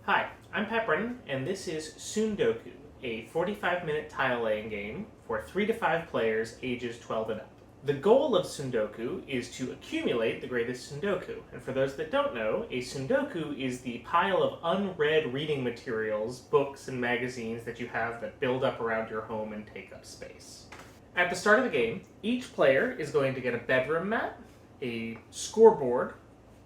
Hi, I'm Pat Brennan, and this is Tsundoku, a 45-minute tile-laying game for 3 to 5 players ages 12 and up. The goal of Tsundoku is to accumulate the greatest Tsundoku, and for those that don't know, a Tsundoku is the pile of unread reading materials, books, and magazines that you have that build up around your home and take up space. At the start of the game, each player is going to get a bedroom mat, a scoreboard,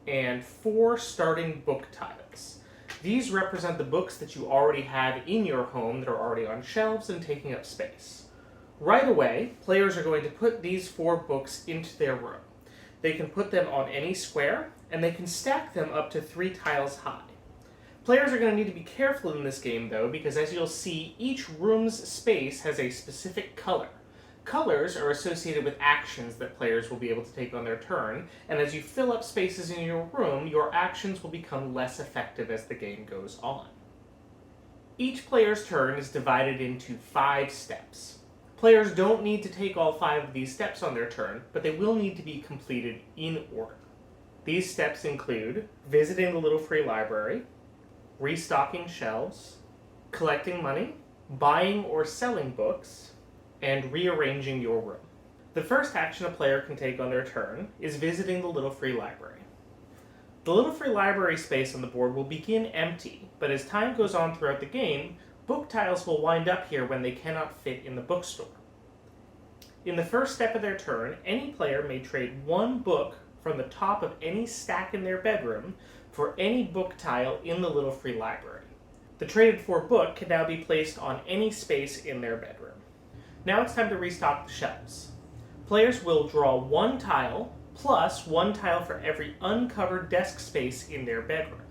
and 4 starting book tiles. These represent the books that you already have in your home that are already on shelves and taking up space. Right away, players are going to put these 4 books into their room. They can put them on any square, and they can stack them up to 3 tiles high. Players are going to need to be careful in this game, though, because as you'll see, each room's space has a specific color. Colors are associated with actions that players will be able to take on their turn, and as you fill up spaces in your room, your actions will become less effective as the game goes on. Each player's turn is divided into 5 steps. Players don't need to take all 5 of these steps on their turn, but they will need to be completed in order. These steps include visiting the Little Free Library, restocking shelves, collecting money, buying or selling books, and rearranging your room. The first action a player can take on their turn is visiting the Little Free Library. The Little Free Library space on the board will begin empty, but as time goes on throughout the game, book tiles will wind up here when they cannot fit in the bookstore. In the first step of their turn, any player may trade 1 book from the top of any stack in their bedroom for any book tile in the Little Free Library. The traded for book can now be placed on any space in their bedroom. Now it's time to restock the shelves. Players will draw 1 tile, plus 1 tile for every uncovered desk space in their bedroom.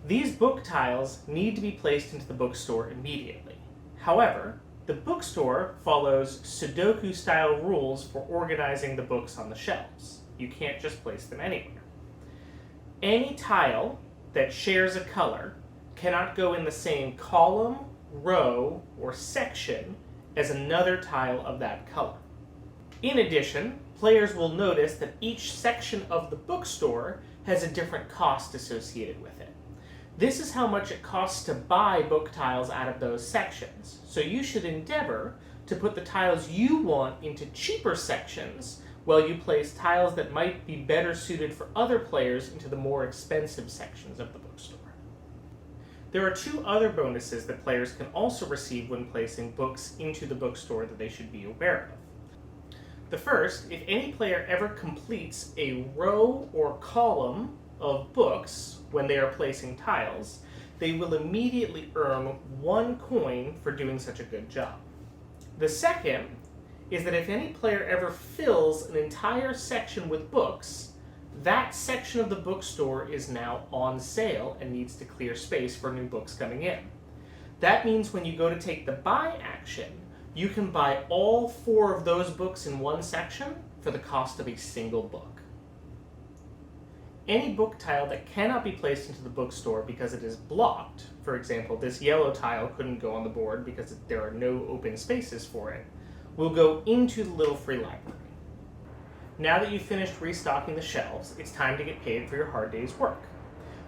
These book tiles need to be placed into the bookstore immediately. However, the bookstore follows Sudoku-style rules for organizing the books on the shelves. You can't just place them anywhere. Any tile that shares a color cannot go in the same column, row, or section as another tile of that color. In addition, players will notice that each section of the bookstore has a different cost associated with it. This is how much it costs to buy book tiles out of those sections, so you should endeavor to put the tiles you want into cheaper sections while you place tiles that might be better suited for other players into the more expensive sections of the bookstore. There are 2 other bonuses that players can also receive when placing books into the bookstore that they should be aware of. The first, if any player ever completes a row or column of books when they are placing tiles, they will immediately earn 1 coin for doing such a good job. The second is that if any player ever fills an entire section with books, that section of the bookstore is now on sale and needs to clear space for new books coming in. That means when you go to take the buy action, you can buy all 4 of those books in one section for the cost of a single book. Any book tile that cannot be placed into the bookstore because it is blocked, for example, this yellow tile couldn't go on the board because there are no open spaces for it, will go into the Little Free Library. Now that you've finished restocking the shelves, it's time to get paid for your hard day's work.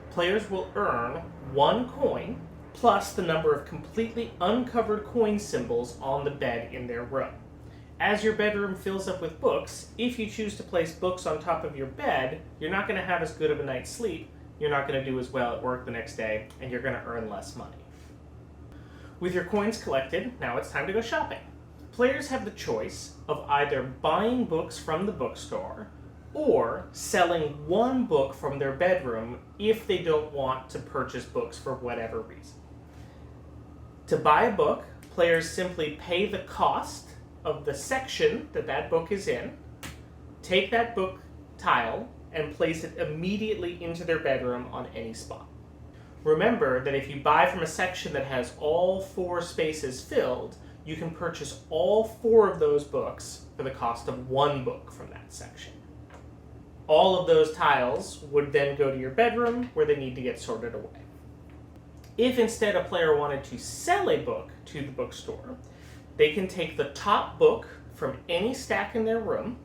Players will earn 1 coin plus the number of completely uncovered coin symbols on the bed in their room. As your bedroom fills up with books, if you choose to place books on top of your bed, you're not going to have as good of a night's sleep, you're not going to do as well at work the next day, and you're going to earn less money. With your coins collected, now it's time to go shopping. Players have the choice of either buying books from the bookstore or selling 1 book from their bedroom if they don't want to purchase books for whatever reason. To buy a book, players simply pay the cost of the section that book is in, take that book tile, and place it immediately into their bedroom on any spot. Remember that if you buy from a section that has all 4 spaces filled, you can purchase all 4 of those books for the cost of 1 book from that section. All of those tiles would then go to your bedroom where they need to get sorted away. If instead a player wanted to sell a book to the bookstore, they can take the top book from any stack in their room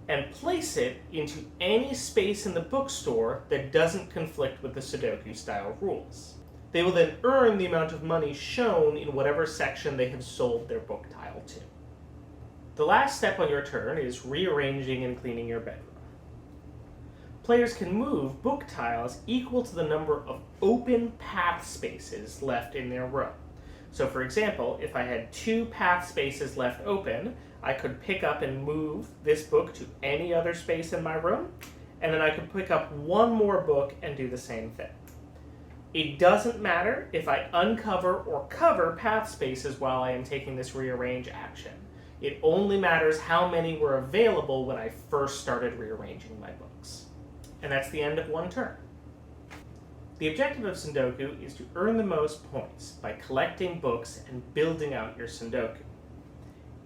and place it into any space in the bookstore that doesn't conflict with the Sudoku-style rules. They will then earn the amount of money shown in whatever section they have sold their book tile to. The last step on your turn is rearranging and cleaning your bedroom. Players can move book tiles equal to the number of open path spaces left in their row. So for example, if I had 2 path spaces left open, I could pick up and move this book to any other space in my room, and then I could pick up 1 more book and do the same thing. It doesn't matter if I uncover or cover path spaces while I am taking this rearrange action. It only matters how many were available when I first started rearranging my books. And that's the end of 1 turn. The objective of Tsundoku is to earn the most points by collecting books and building out your Tsundoku.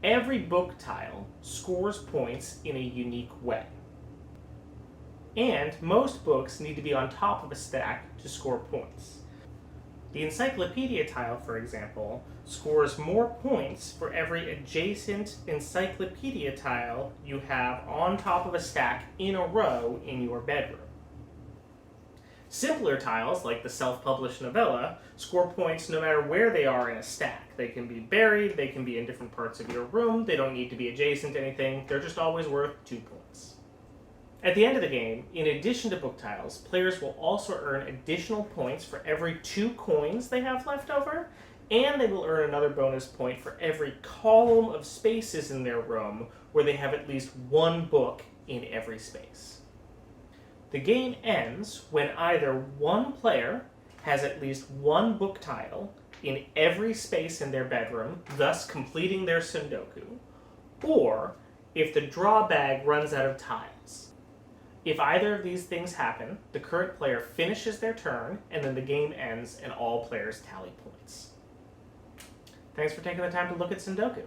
Every book tile scores points in a unique way. And most books need to be on top of a stack to score points. The encyclopedia tile, for example, scores more points for every adjacent encyclopedia tile you have on top of a stack in a row in your bedroom. Simpler tiles, like the self-published novella, score points no matter where they are in a stack. They can be buried, they can be in different parts of your room, they don't need to be adjacent to anything, they're just always worth 2 points. At the end of the game, in addition to book tiles, players will also earn additional points for every 2 coins they have left over, and they will earn another bonus point for every column of spaces in their room where they have at least 1 book in every space. The game ends when either one player has at least 1 book tile in every space in their bedroom, thus completing their Tsundoku, or if the draw bag runs out of tiles. If either of these things happen, the current player finishes their turn, and then the game ends and all players tally points. Thanks for taking the time to look at Tsundoku.